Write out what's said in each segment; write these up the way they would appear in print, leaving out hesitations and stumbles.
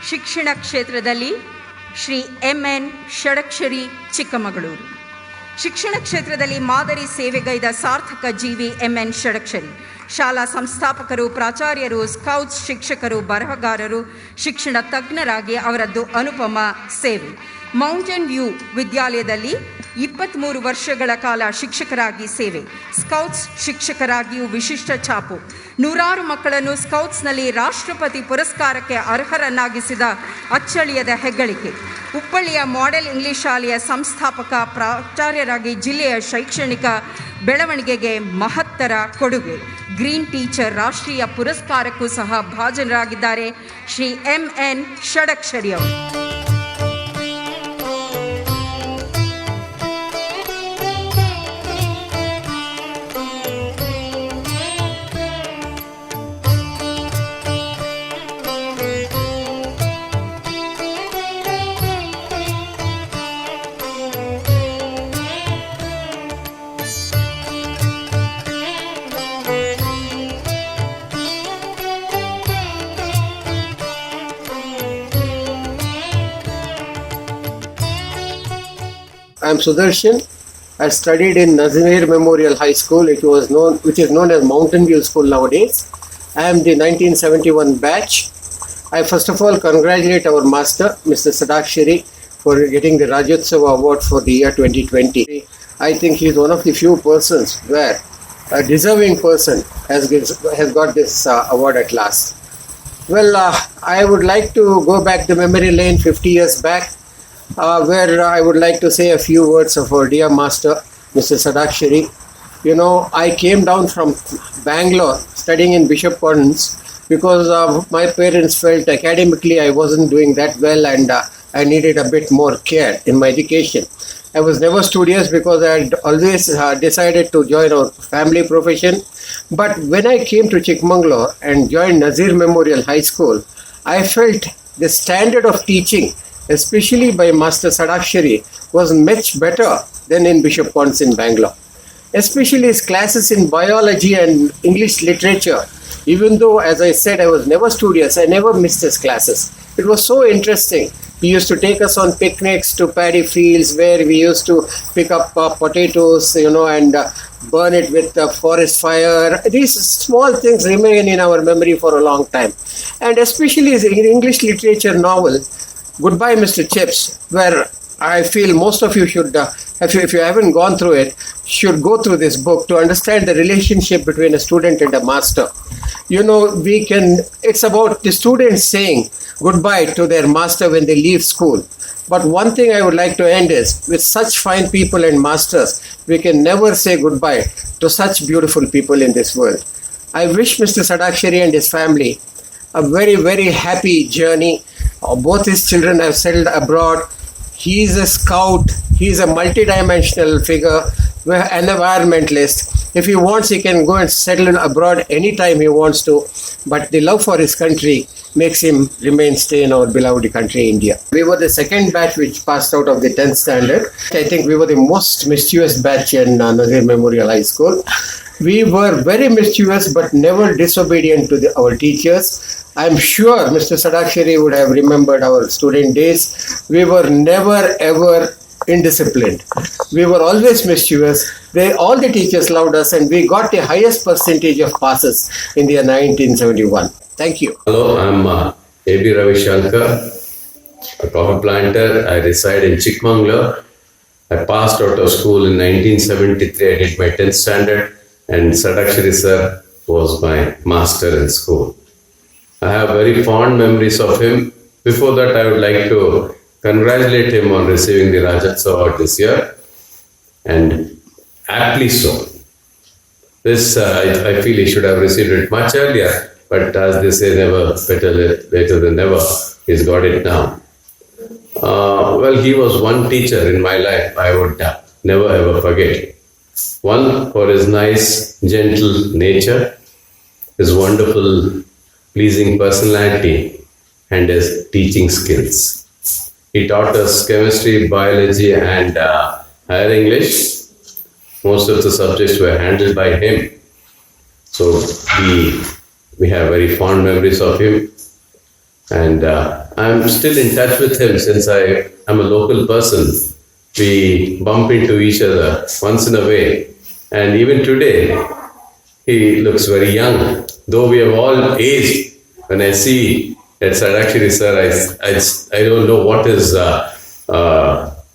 ಶಿಕ್ಷಣ ಕ್ಷೇತ್ರದಲ್ಲಿ ಶ್ರೀ MN ಷಡಕ್ಷರಿ ಚಿಕ್ಕಮಗಳೂರು. ಶಿಕ್ಷಣ ಕ್ಷೇತ್ರದಲ್ಲಿ ಮಾದರಿ ಸೇವೆಗೈದ ಸಾರ್ಥಕ ಜೀವಿ MN ಷಡಕ್ಷರಿ. ಶಾಲಾ ಸಂಸ್ಥಾಪಕರು, ಪ್ರಾಚಾರ್ಯರು, ಸ್ಕೌಟ್ಸ್, ಶಿಕ್ಷಕರು, ಬರಹಗಾರರು, ಶಿಕ್ಷಣ ತಜ್ಞರಾಗಿ ಅವರದ್ದು ಅನುಪಮ ಸೇವೆ. ಮೌಂಟೇನ್ ವ್ಯೂ ವಿದ್ಯಾಲಯದಲ್ಲಿ 23 ವರ್ಷಗಳ ಕಾಲ ಶಿಕ್ಷಕರಾಗಿ ಸೇವೆ. ಸ್ಕೌಟ್ಸ್ ಶಿಕ್ಷಕರಾಗಿಯೂ ವಿಶಿಷ್ಟ ಛಾಪು. ನೂರಾರು ಮಕ್ಕಳನ್ನು ಸ್ಕೌಟ್ಸ್ನಲ್ಲಿ ರಾಷ್ಟ್ರಪತಿ ಪುರಸ್ಕಾರಕ್ಕೆ ಅರ್ಹರನ್ನಾಗಿಸಿದ ಅಚ್ಚಳಿಯದ ಹೆಗ್ಗಳಿಕೆ. ಹುಬ್ಬಳ್ಳಿಯ ಮಾಡೆಲ್ ಇಂಗ್ಲಿಷ್ ಶಾಲೆಯ ಸಂಸ್ಥಾಪಕ ಪ್ರಾಚಾರ್ಯರಾಗಿ ಜಿಲ್ಲೆಯ ಶೈಕ್ಷಣಿಕ ಬೆಳವಣಿಗೆಗೆ ಮಹತ್ತರ ಕೊಡುಗೆ. ಗ್ರೀನ್ ಟೀಚರ್ ರಾಷ್ಟ್ರೀಯ ಪುರಸ್ಕಾರಕ್ಕೂ ಸಹ ಭಾಜನರಾಗಿದ್ದಾರೆ ಶ್ರೀ MN ಷಡಕ್ಷರಿ ಅವರು. I am Sudarshan. I studied in Nazir Memorial High School, which is known as Mountain View School nowadays. I am the 1971 batch. I first of all congratulate our master, Mr. Sadakshari, for getting the Rajyotsava Award for the year 2020. I think he is one of the few persons where a deserving person has got this award at last. Well, I would like to go back to memory lane 50 years back, where I would like to say a few words of our dear master, Mr. Sadakshari. You know, I came down from Bangalore studying in Bishop Gordon's because my parents felt academically I wasn't doing that well, and I needed a bit more care in my education. I was never studious because I had always decided to join our family profession. But when I came to Chikmagalur and joined Nazir Memorial High School, I felt the standard of teaching, especially by Master Sadakshari, was much better than in Bishop Gordon's in Bangalore. Especially his classes in biology and English literature. Even though, as I said, I was never studious, I never missed his classes. It was so interesting. He used to take us on picnics to paddy fields where we used to pick up potatoes, and burn it with forest fire. These small things remain in our memory for a long time. And especially his English literature novel, Goodbye Mr. Chips, where I feel most of you should, if you haven't gone through it, should go through this book to understand the relationship between a student and a master. It's about the students saying goodbye to their master when they leave school. But one thing I would like to end is, with such fine people and masters, we can never say goodbye to such beautiful people in this world. I wish Mr. Sadakshari and his family a very, very happy journey. Both his children have settled abroad. He is a scout. He is a multidimensional figure, an environmentalist. If he wants, he can go and settle abroad anytime he wants to. But the love for his country makes him stay in our beloved country, India. We were the second batch which passed out of the 10th standard. I think we were the most mischievous batch in Nazir Memorial High School. We were very mischievous but never disobedient to our teachers. I'm sure Mr. Sadakshari would have remembered our student days. We were never ever indisciplined. We were always mischievous. All the teachers loved us, and we got the highest percentage of passes in the year 1971. Thank you. Hello, I'm A.B. Ravi Shankar, a coffee planter. I reside in Chikmagalur. I passed out of school in 1973. I did my 10th standard, and Sadakshari sir was my master in school. I have very fond memories of him. Before that, I would like to congratulate him on receiving the Rajyotsava Award this year, and aptly so. This, I feel he should have received it much earlier, but as they say, never better later than never. He's got it now. Well, he was one teacher in my life I would never ever forget. One, for his nice, gentle nature, his wonderful, pleasing personality, and his teaching skills. He taught us chemistry, biology, and higher English. Most of the subjects were handled by him. So we have very fond memories of him. And I'm still in touch with him since I am a local person. We bump into each other once in a way. And even today, he looks very young. Though we have all aged, when I see that Sadakshari sir, I don't know what his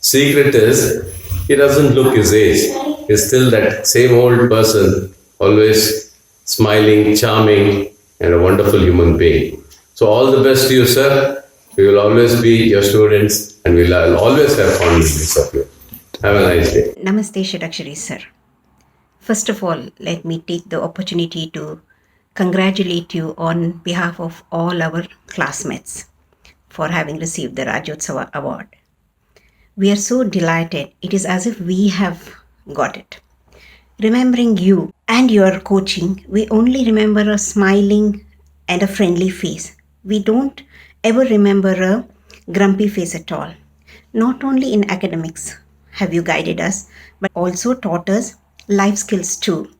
secret is. He doesn't look his age. He's still that same old person, always smiling, charming, and a wonderful human being. So all the best to you, sir. We will always be your students and we'll always have fond memories of you. Have a nice day. Namaste, Shadakshari sir. First of all, let me take the opportunity to congratulate you on behalf of all our classmates for having received the Rajyotsava Award. We are so delighted. It is as if we have got it. Remembering you and your coaching, we only remember a smiling and a friendly face. We don't ever remember a grumpy face at all. Not only in academics have you guided us, but also taught us life skills too.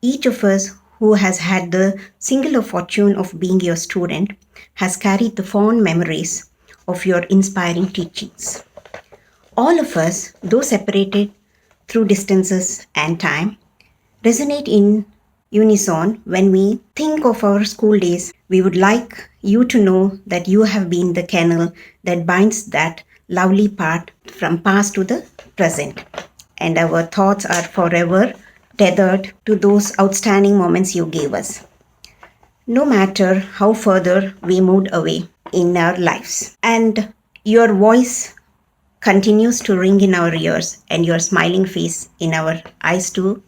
Each of us who has had the singular fortune of being your student has carried the fond memories of your inspiring teachings. All of us, though separated through distances and time, resonate in unison when we think of our school days. We would like you to know that you have been the kernel that binds that lovely part from past to the present. And our thoughts are forever tethered to those outstanding moments you gave us, no matter how further we moved away in our lives. And your voice continues to ring in our ears and your smiling face in our eyes too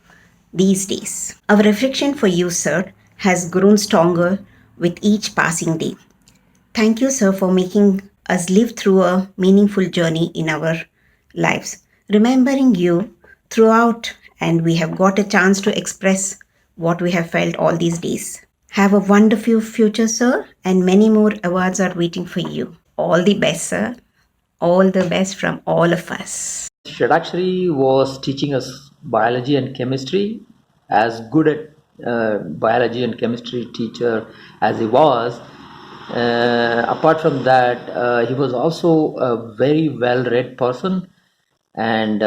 these days. Our affection for you, sir, has grown stronger with each passing day. Thank you, sir, for making us live through a meaningful journey in our lives, remembering you throughout, and we have got a chance to express what we have felt all these days. Have a wonderful future, sir, and many more awards are waiting for you. All the best, sir. All the best from all of us. Shadakshari was teaching us biology and chemistry. As good at biology and chemistry teacher as he was, apart from that, he was also a very well-read person, and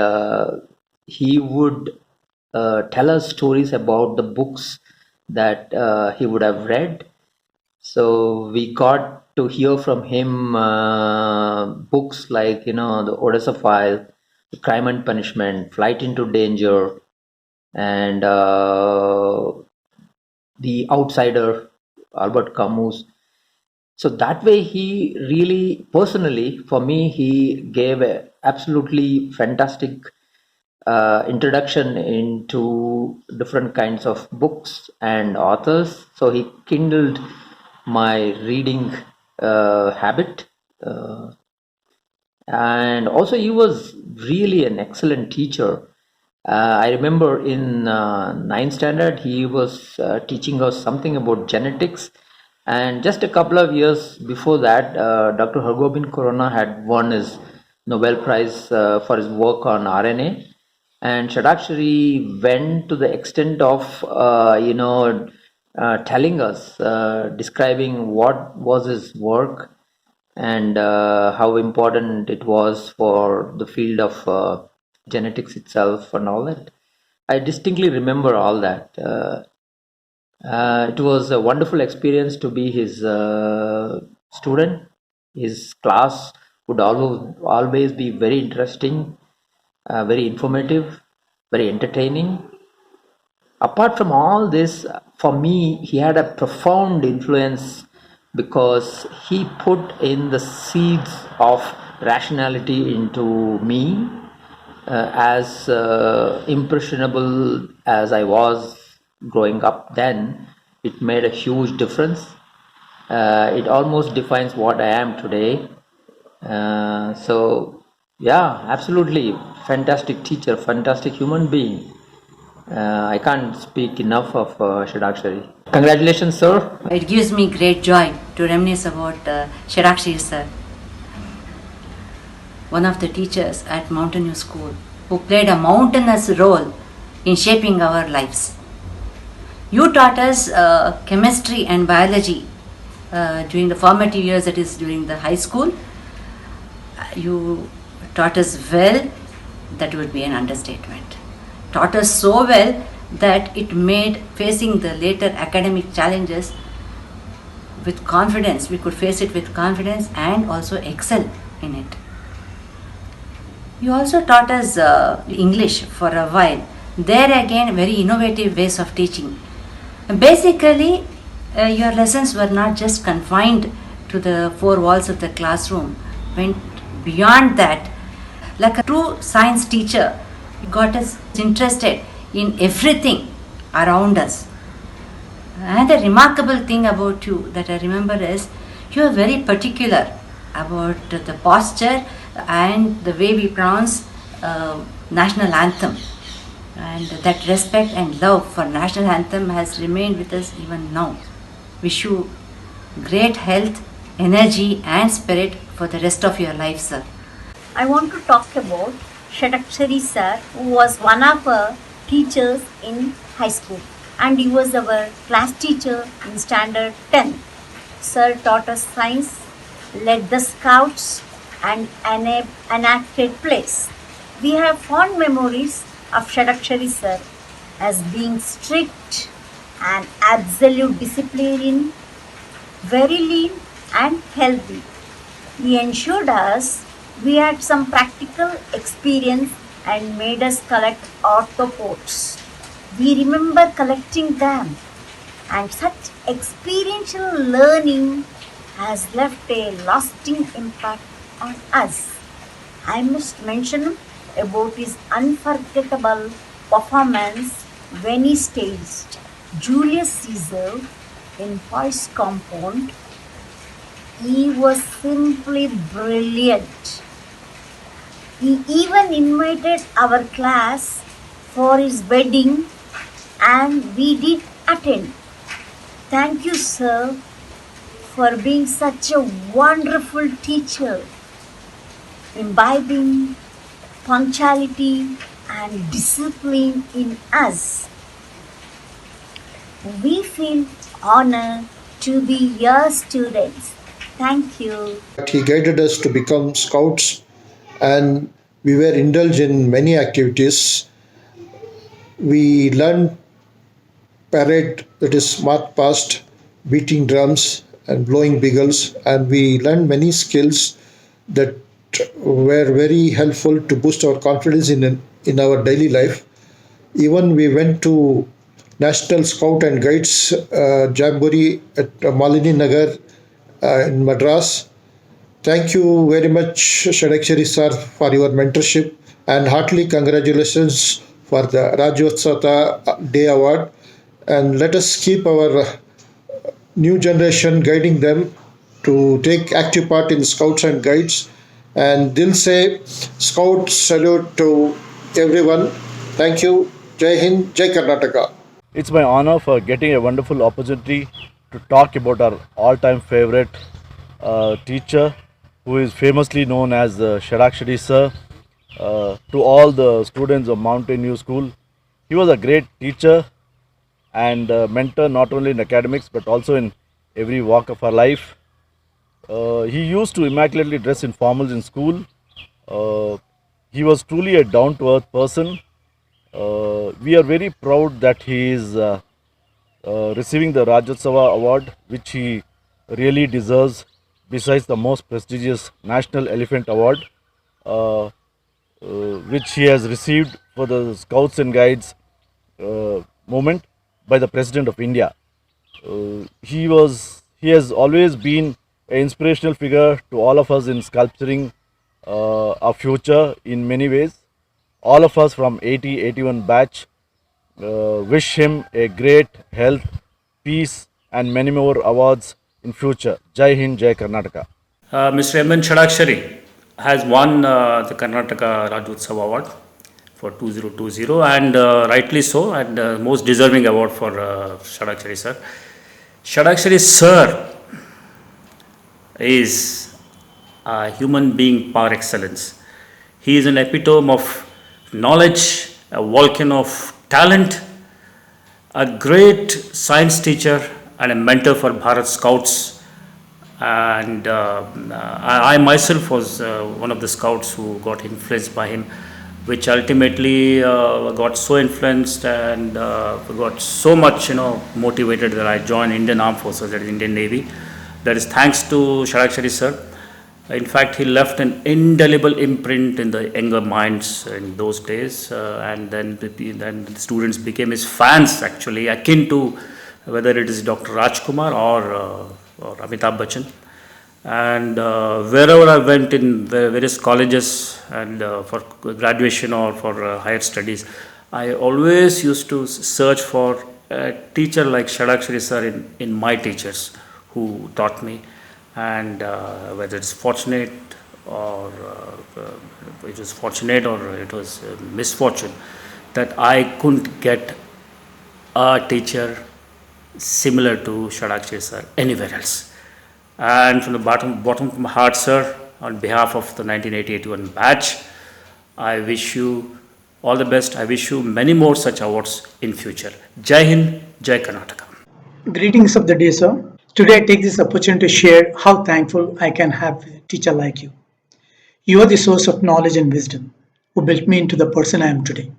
he would tell us stories about the books that he would have read. So we got to hear from him books like, the Odessa File, Crime and Punishment, Flight into Danger, and The Outsider, Albert Camus. So that way he really, personally, for me, he gave a absolutely fantastic introduction into different kinds of books and authors. So he kindled my reading habit, and also he was really an excellent teacher. I remember in 9th standard he was teaching us something about genetics, and just a couple of years before that, Dr. Hargobind Khorana had won his Nobel Prize for his work on RNA, and Shadakshari went to the extent of telling us, describing what was his work and how important it was for the field of genetics itself and all that. I distinctly remember all that. It was a wonderful experience to be his student. His class would always be very interesting, very informative, very entertaining. Apart from all this, for me, he had a profound influence because he put in the seeds of rationality into me. As impressionable as I was growing up then, it made a huge difference. It almost defines what I am today. So, yeah, absolutely fantastic teacher, fantastic human being. I can't speak enough of Shadakshari. Congratulations, sir. It gives me great joy to reminisce about Shadakshari sir, one of the teachers at Mountain View School, who played a mountainous role in shaping our lives. You taught us chemistry and biology during the formative years, that is during the high school. You taught us well, that would be an understatement. Taught us so well that it made facing the later academic challenges with confidence. We could face it with confidence and also excel in it. You also taught us English for a while. There again, very innovative ways of teaching. Basically, your lessons were not just confined to the four walls of the classroom, went beyond that. Like a true science teacher, you got us interested in everything around us. And the remarkable thing about you that I remember is you are very particular about the posture and the way we pronounce national anthem. And that respect and love for national anthem has remained with us even now. Wish you great health, energy and spirit for the rest of your life, sir. I want to talk about Shadakshari sir, who was one of our teachers in high school, and he was our class teacher in standard 10. Sir taught us science, led the scouts and enacted plays. We have fond memories of Shadakshari sir as being strict and absolute disciplinarian, very lean and healthy. He ensured us we had some practical experience and made us collect orthopods. We remember collecting them, and such experiential learning has left a lasting impact on us. I must mention about his unforgettable performance when he staged Julius Caesar in Poise Compound. He was simply brilliant. He even invited our class for his wedding and we did attend. Thank you, sir, for being such a wonderful teacher, imbibing punctuality and discipline in us. We feel honored to be your students. Thank you. He guided us to become scouts, and we were indulged in many activities. We learned parade, that is march past, beating drums and blowing bugles, and we learned many skills that were very helpful to boost our confidence in our daily life. Even we went to National Scout and Guides Jamboree at Malini Nagar in Madras. Thank you very much, Shadakshari sir, for your mentorship, and heartily congratulations for the Rajyotsava Day Award. And let us keep our new generation guiding them to take active part in Scouts and Guides. And Dil se Scout salute to everyone. Thank you. Jai Hind, Jai Karnataka. It's my honor for getting a wonderful opportunity to talk about our all-time favorite teacher, who is famously known as Shadakshari sir. To all the students of Mountain View School, he was a great teacher and mentor, not only in academics but also in every walk of our life. He used to immaculately dress in formals in school. He was truly a down-to-earth person. We are very proud that he is receiving the Rajyotsava Award, which he really deserves, besides the most prestigious National Elephant Award, which he has received for the Scouts and Guides movement by the President of India. He has always been an inspirational figure to all of us in sculpturing our future in many ways. All of us from 80-81 batch wish him a great health, peace and many more awards in future. Jai Hind, Jai Karnataka. Mr. M.N. Shadakshari has won the Karnataka Rajyotsava Award for 2020, and rightly so, and most deserving award for Shadakshari sir. Shadakshari sir is a human being par excellence. He is an epitome of knowledge, a volcano of talent, a great science teacher and a mentor for Bharat Scouts And I myself was one of the scouts who got influenced by him, which ultimately got so influenced and got so much motivated that I joined Indian Armed Forces, that is Indian Navy. That is thanks to Shadakshari sir. In fact, he left an indelible imprint in the younger minds in those days, and then the students became his fans, actually, akin to whether it is Dr. Rajkumar or Amitabh Bachchan. And wherever I went in various colleges and for graduation or for higher studies, I always used to search for a teacher like Shadakshari sir in my teachers who taught me. And whether it's fortunate or it was fortunate or it was misfortune that I couldn't get a teacher similar to Shadakshari sir anywhere else. And from the bottom of my heart, sir, on behalf of the 1980-81 batch, I wish you all the best. I wish you many more such awards in future. Jai Hind, Jai Karnataka. Greetings of the day, sir. Today I take this opportunity to share how thankful I can have a teacher like you. You are the source of knowledge and wisdom who built me into the person I am today.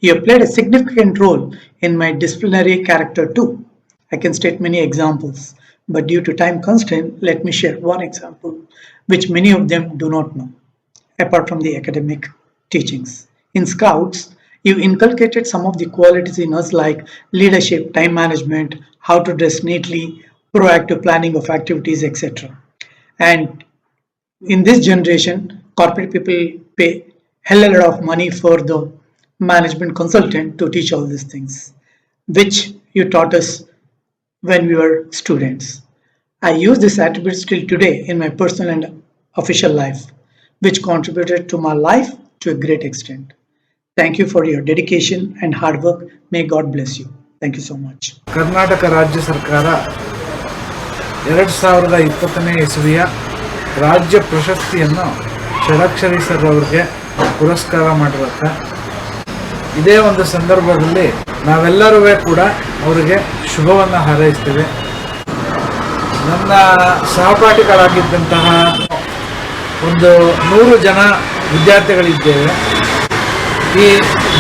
You have played a significant role in my disciplinary character too. I can state many examples, but due to time constraint, let me share one example which many of them do not know, apart from the academic teachings. In Scouts, you inculcated some of the qualities in us like leadership, time management, how to dress neatly, proactive planning of activities, etc. And in this generation, corporate people pay hell a lot of money for the management consultant to teach all these things, which you taught us when we were students. I use these attributes till today in my personal and official life, which contributed to my life to a great extent. Thank you for your dedication and hard work. May God bless you. Thank you so much. Karnataka ರಾಜ್ಯ ಸರ್ಕಾರ 2020ನೇ ಇಸವಿಯ ರಾಜ್ಯ ಪ್ರಶಸ್ತಿಯನ್ನು Shadakshari sir ಅವರಿಗೆ ಪುರಸ್ಕಾರ ಮಾಡಿರುತ್ತೆ. ಇದೇ ಒಂದು ಸಂದರ್ಭದಲ್ಲಿ ನಾವೆಲ್ಲರೂ ಕೂಡ ಅವರಿಗೆ ಶುಭವನ್ನು ಹಾರೈಸ್ತೀವಿ. ನನ್ನ ಸಹಪಾಠಿಗಳಾಗಿದ್ದಂತಹ ಒಂದು 100 ಜನ ವಿದ್ಯಾರ್ಥಿಗಳಿದ್ದೇವೆ. ಈ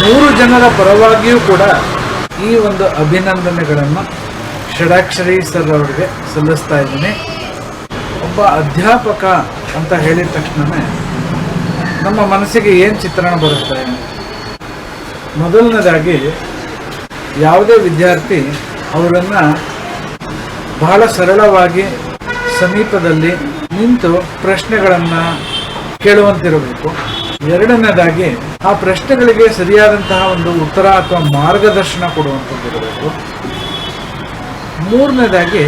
100 ಜನರ ಪರವಾಗಿಯೂ ಕೂಡ ಈ ಒಂದು ಅಭಿನಂದನೆಗಳನ್ನು ಷಡಾಕ್ಷರಿ ಸರ್ ಅವರಿಗೆ ಸಲ್ಲಿಸ್ತಾ ಇದ್ದೀನಿ. ಒಬ್ಬ ಅಧ್ಯಾಪಕ ಅಂತ ಹೇಳಿದ ತಕ್ಷಣವೇ ನಮ್ಮ ಮನಸ್ಸಿಗೆ ಏನು ಚಿತ್ರಣ ಬರುತ್ತೆ? ಮೊದಲನೇದಾಗಿ ಯಾವುದೇ ವಿದ್ಯಾರ್ಥಿ ಅವರನ್ನು ಬಹಳ ಸರಳವಾಗಿ ಸಮೀಪದಲ್ಲಿ ನಿಂತು ಪ್ರಶ್ನೆಗಳನ್ನು ಕೇಳುವಂತಿರಬೇಕು. ಎರಡನೇದಾಗಿ ಆ ಪ್ರಶ್ನೆಗಳಿಗೆ ಸರಿಯಾದಂತಹ ಒಂದು ಉತ್ತರ ಅಥವಾ ಮಾರ್ಗದರ್ಶನ ಕೊಡುವಂಥದ್ದಿರಬೇಕು. ಮೂರನೇದಾಗಿ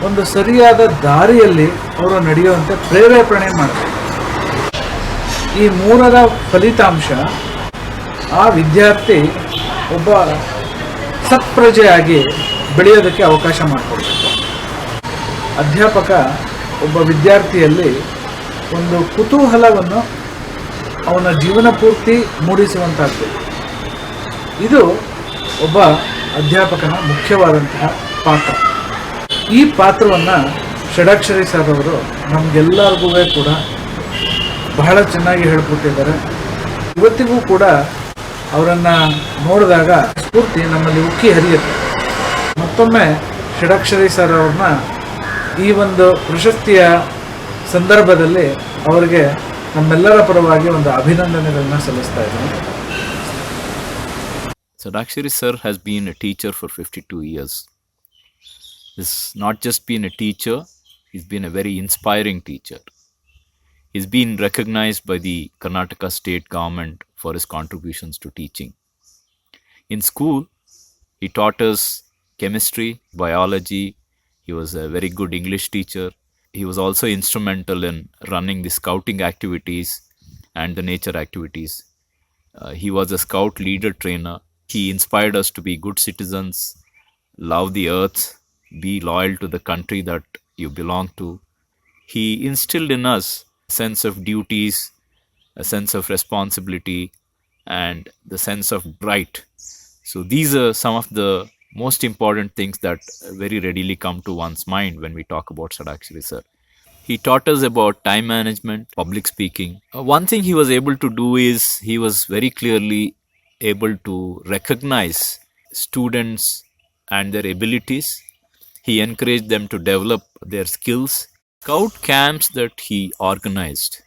ಒಂದು ಸರಿಯಾದ ದಾರಿಯಲ್ಲಿ ಅವರು ನಡೆಯುವಂತೆ ಪ್ರೇರೇಪಣೆ ಮಾಡಬೇಕು. ಈ ಮೂರರ ಫಲಿತಾಂಶ ಆ ವಿದ್ಯಾರ್ಥಿ ಒಬ್ಬ ಸತ್ಪ್ರಜೆಯಾಗಿ ಬೆಳೆಯೋದಕ್ಕೆ ಅವಕಾಶ ಮಾಡಿಕೊಡ್ಬೇಕು. ಅಧ್ಯಾಪಕ ಒಬ್ಬ ವಿದ್ಯಾರ್ಥಿಯಲ್ಲಿ ಒಂದು ಕುತೂಹಲವನ್ನು ಅವನ ಜೀವನ ಪೂರ್ತಿ ಮೂಡಿಸುವಂಥದ್ದು. ಇದು ಒಬ್ಬ ಅಧ್ಯಾಪಕನ ಮುಖ್ಯವಾದಂತಹ ಪಾತ್ರ. ಈ ಪಾತ್ರವನ್ನು ಷಡಕ್ಷರಿ ಸರ್ ಅವರು ನಮಗೆಲ್ಲರಿಗೂ ಕೂಡ ಬಹಳ ಚೆನ್ನಾಗಿ ಹೇಳ್ಕೊಟ್ಟಿದ್ದಾರೆ. ಇವತ್ತಿಗೂ ಕೂಡ ಅವರನ್ನು ನೋಡಿದಾಗ ಸ್ಫೂರ್ತಿ ನಮ್ಮಲ್ಲಿ ಉಕ್ಕಿ ಹರಿಯುತ್ತೆ. ಮತ್ತೊಮ್ಮೆ ಷಡಕ್ಷರಿ ಸರ್ ಅವ್ರನ್ನ ಈ ಒಂದು ಪ್ರಶಸ್ತಿಯ ಸಂದರ್ಭದಲ್ಲಿ ಅವರಿಗೆ ನಮ್ಮೆಲ್ಲರ ಪರವಾಗಿ ಒಂದು ಅಭಿನಂದನೆಗಳನ್ನ ಸಲ್ಲಿಸ್ತಾ ಇದ್ದೀನಿ. Shadakshari sir has been a teacher for 52 years. He's not just been a teacher, he's been a very inspiring teacher. He's been recognized by the Karnataka state government for his contributions to teaching. In school, he taught us chemistry, biology. He was a very good English teacher. He was also instrumental in running the scouting activities and the nature activities. He was a scout leader trainer. He inspired us to be good citizens, love the earth, be loyal to the country that you belong to. He instilled in us a sense of duties, a sense of responsibility, and the sense of right. So these are some of the most important things that very readily come to one's mind when we talk about Shadakshari sir. He taught us about time management, public speaking. One thing he was able to do is he was very clearly able to recognize students and their abilities. He encouraged them to develop their skills. Scout camps that he organized,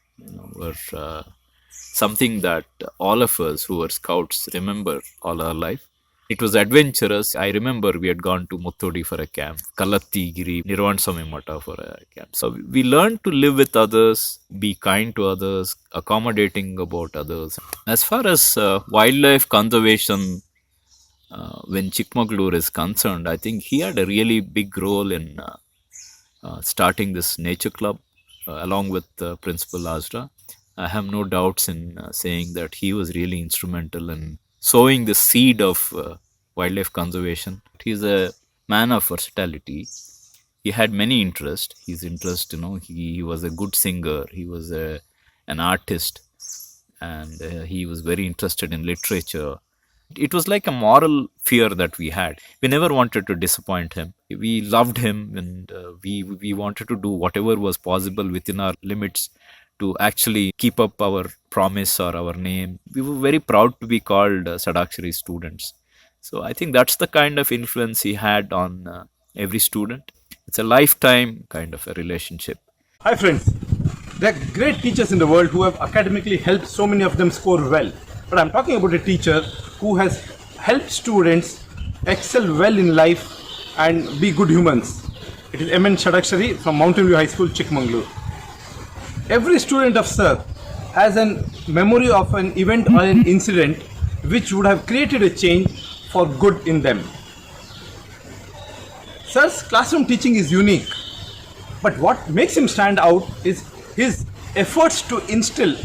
were something that all of us who were scouts remember all our life. It was adventurous. I remember we had gone to Muttodi for a camp, Kalatti Giri, Nirvanswamy Mata for a camp. So we learned to live with others, be kind to others, accommodating about others. As far as wildlife conservation, when Chikmagalur is concerned, I think he had a really big role in starting this nature club along with Principal Azra. I have no doubts in saying that he was really instrumental in sowing the seed of wildlife conservation. He is a man of versatility. He had many interests. His interest, he was a good singer. He was an artist, and he was very interested in literature. It was like a moral fear that we had. We never wanted to disappoint him. We loved him, and we wanted to do whatever was possible within our limits to actually keep up our promise or our name. We were very proud to be called Sadakshari students. So I think that's the kind of influence he had on every student. It's a lifetime kind of a relationship. Hi friends, there are great teachers in the world who have academically helped so many of them score well. But I'm talking about a teacher who has helped students excel well in life and be good humans. It is M.N. Shadakshari from Mountain View High School, Chikmagalur. Every student of Sir has a memory of an event or an incident which would have created a change for good in them. Sir's classroom teaching is unique, but what makes him stand out is his efforts to instill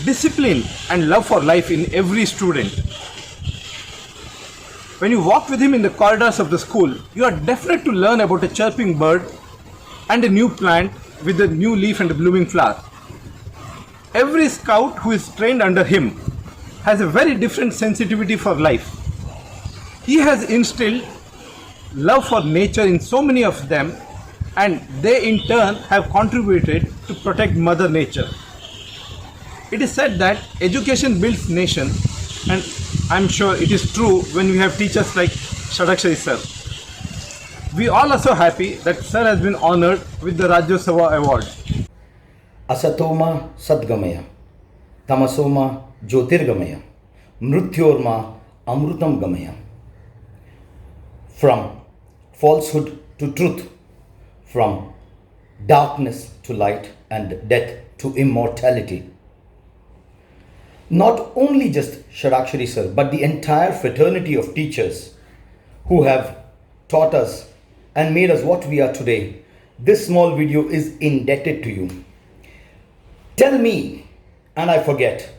discipline and love for life in every student. When you walk with him in the corridors of the school, you are definite to learn about a chirping bird and a new plant with a new leaf and a blooming flower. Every scout who is trained under him has a very different sensitivity for life. He has instilled love for nature in so many of them, and they in turn have contributed to protect Mother Nature. It is said that education builds nation, and I'm sure it is true when we have teachers like Shadakshari sir. We all are so happy that sir has been honored with the Rajyotsava award. Asatoma Sadgamaya, Tamasoma Jyotirgamaya, Mrutyorma Amrutam Gamaya. From falsehood to truth, from darkness to light, and death to immortality. Not only just Shadakshari sir, but the entire fraternity of teachers who have taught us and made us what we are today. This small video is indebted to you. Tell me and I forget.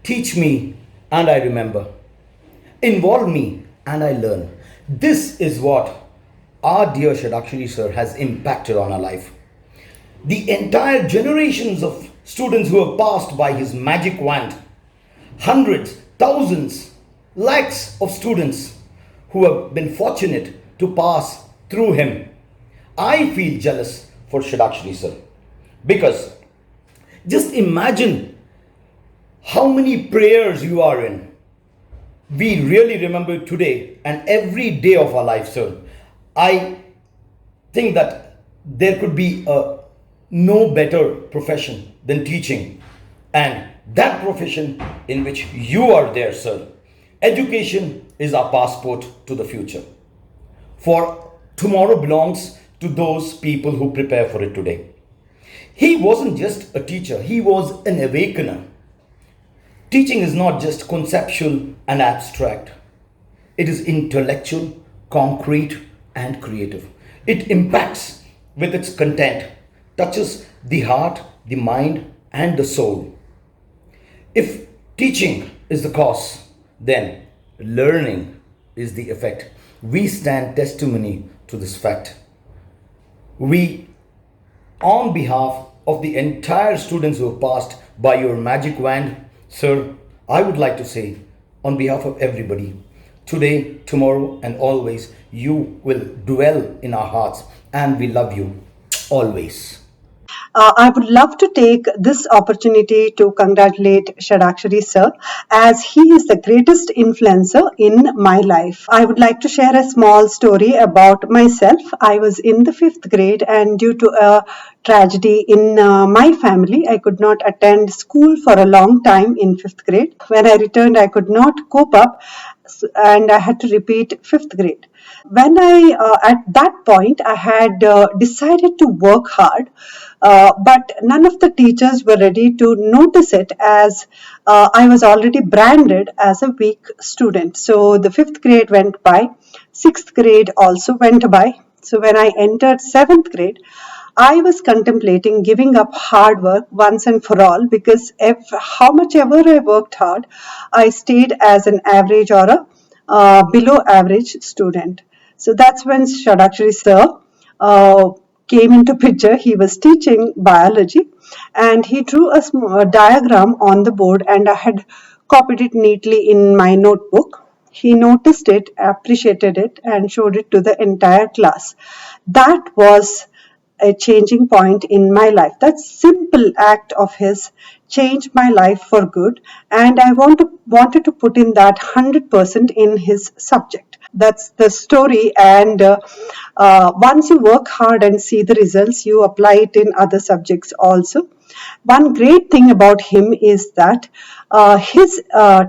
Teach me and I remember. Involve me and I learn. This is what our dear Shadakshari sir has impacted on our life. The entire generations of students who have passed by his magic wand, hundreds, thousands, lakhs of students who have been fortunate to pass through him. I feel jealous for Shadakshari sir, because just imagine how many prayers you are in. We really remember today and every day of our life, sir. I think that there could be no better profession than teaching, and that profession in which you are there, sir. Education is our passport to the future. For tomorrow belongs to those people who prepare for it today. He wasn't just a teacher, he was an awakener. Teaching is not just conceptual and abstract. It is intellectual, concrete, and creative. It impacts with its content, touches the heart, the mind, and the soul. If teaching is the cause, then learning is the effect. We stand testimony to this fact. We, on behalf of the entire students who have passed by your magic wand, sir, I would like to say, on behalf of everybody, today, tomorrow, and always, you will dwell in our hearts, and we love you. always. I would love to take this opportunity to congratulate Shadakshari sir, as he is the greatest influencer in my life. I would like to share a small story about myself. I was in the 5th grade, and due to a tragedy in my family, I could not attend school for a long time in 5th grade. When I returned, I could not cope up, and I had to repeat 5th grade. When at that point, I had decided to work hard, but none of the teachers were ready to notice it, as I was already branded as a weak student. So the 5th grade went by, 6th grade also went by. So when I entered 7th grade, I was contemplating giving up hard work once and for all, because how much ever I worked hard, I stayed as an average or a below average student. So that's when Shadakshari sir came into picture. He was teaching biology, and he drew a diagram on the board, and I had copied it neatly in my notebook. He noticed it, appreciated it, and showed it to the entire class. That was a changing point in my life. That simple act of his changed my life for good, and I wanted to put in that 100% in his subject. That's the story, and once you work hard and see the results, you apply it in other subjects also. One great thing about him is that his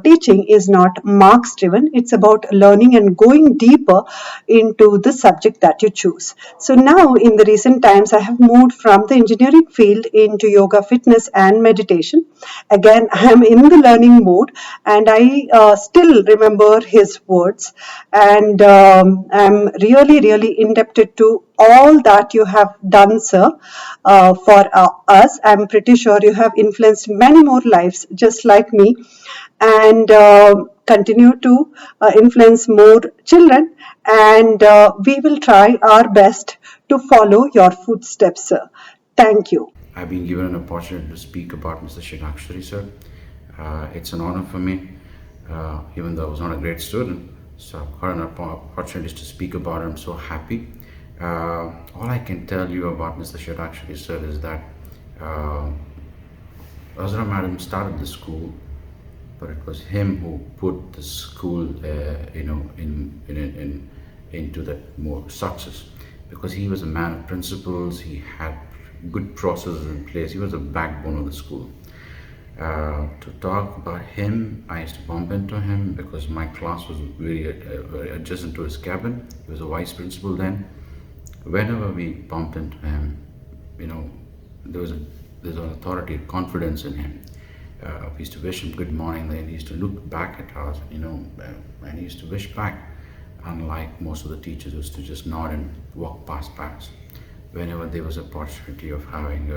teaching is not marks driven. It's about learning and going deeper into the subject that you choose. So now in the recent times, I have moved from the engineering field into yoga, fitness and meditation. Again, I am in the learning mode, and I still remember his words, and I'm really indebted to all that you have done, sir, for us. I'm pretty sure you have influenced many more lives just like me, and continue to influence more children, and we will try our best to follow your footsteps, sir. Thank you. I've been given an opportunity to speak about Mr. Shadakshari sir. It's an honor for me, even though I was not a great student. So I've got an opportunity to speak about him. I'm so happy. All I can tell you about Mr. Shadakshari sir is that Azra madam started the school, but it was him who put the school, into that more success, because he was a man of principles. He had good processes in place. He was the backbone of the school. To talk about him, I used to bump into him because my class was very adjacent to his cabin. He was a vice principal then. Whenever we bumped into him, there's an authority, confidence in him. We used to wish him good morning, then he used to look back at us, and he used to wish back, unlike most of the teachers who used to just nod and walk past. Whenever there was an opportunity of having,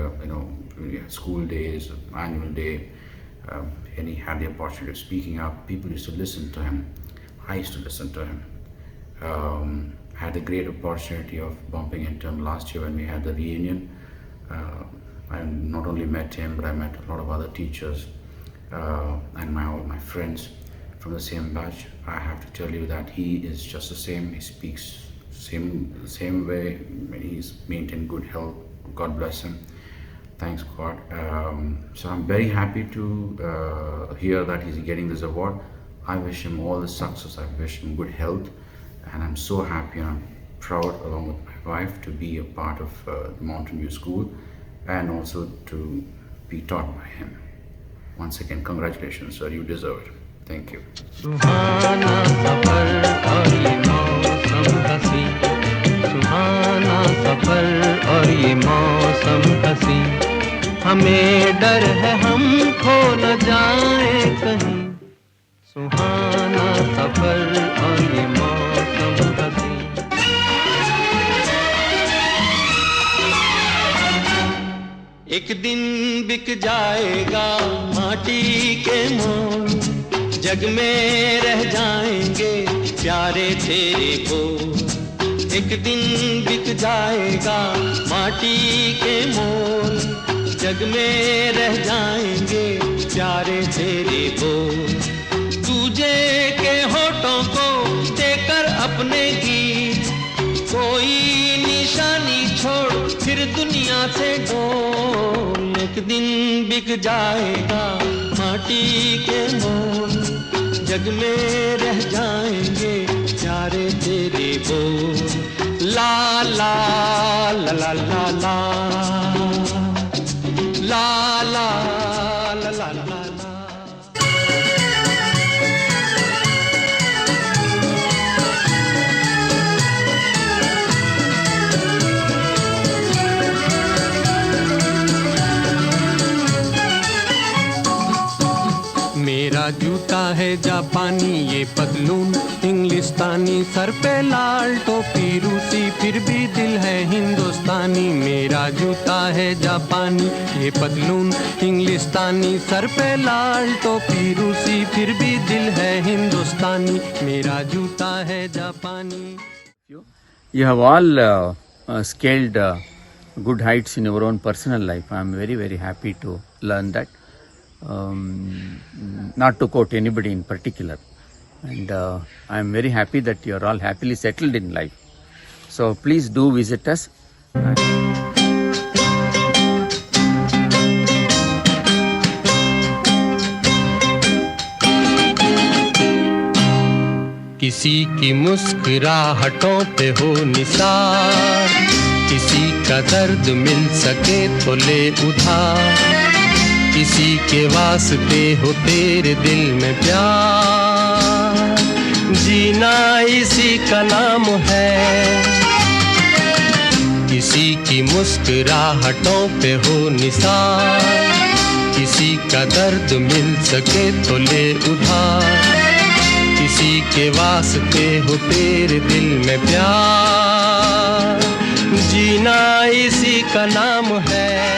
school days, annual day, and he had the opportunity of speaking up, people used to listen to him. I used to listen to him. Had the great opportunity of bumping into him last year when we had the reunion. I not only met him, but I met a lot of other teachers and all my friends from the same batch. I have to tell you that he is just the same. He speaks same way. He's maintained good health. God bless him. Thanks God. So I'm very happy to hear that he's getting this award. I wish him all the success. I wish him good health, and I'm so happy and I'm proud, along with my wife, to be a part of the Mountain View School and also to be taught by him. Once again, congratulations, sir. You deserve it. Thank you. सुहाना सफर और ये मौसम हसी, सुहाना सफर और ये मौसम हसी, हमें डर है हम खो न जाए कहीं, सुहाना सफर और ये मौसम हसी। एक दिन बिक जाएगा माटी के मोल, जग में रह जाएंगे प्यारे तेरे बोल। एक दिन बिक जाएगा माटी के मोल, जग में रह जाएंगे प्यारे तेरे बोल। तुझे के होठों को देकर अपने गीत, कोई निशानी छोड़ फिर दुनिया से डोल, एक दिन बिक जाएगा माटी के मोल, जग में रह जाएंगे प्यारे तेरे बोल। ला ला ला ला ला ला ला ला ला ला ला। मेरा जूता है जापानी, ये पतलून इंग्लिस्तानी, सर पे लाल टोपी रूसी, फिर भी दिल है हिंदुस्तानी। मेरा जूता है जापानी, ये पतलून इंग्लिस्तानी, सर पे लाल टोपी रूसी, फिर भी दिल है हिंदुस्तानी। मेरा जूता है जापानी। You have all scaled good heights in your own personal life. I am very, very happy to learn that. Not to quote anybody in particular, and I am very happy that you are all happily settled in life. So please do visit us. किसी की मुस्कुराहटों पे हो निसार, किसी का दर्द मिल सके तो ले उधार, किसी के वास्ते हो तेरे दिल में प्यार, जीना इसी का नाम है। किसी की मुस्कुराहटों पे हो निसार, किसी का दर्द मिल सके तो ले उधार, किसी के वास्ते हो तेरे दिल में प्यार, जीना इसी का नाम है।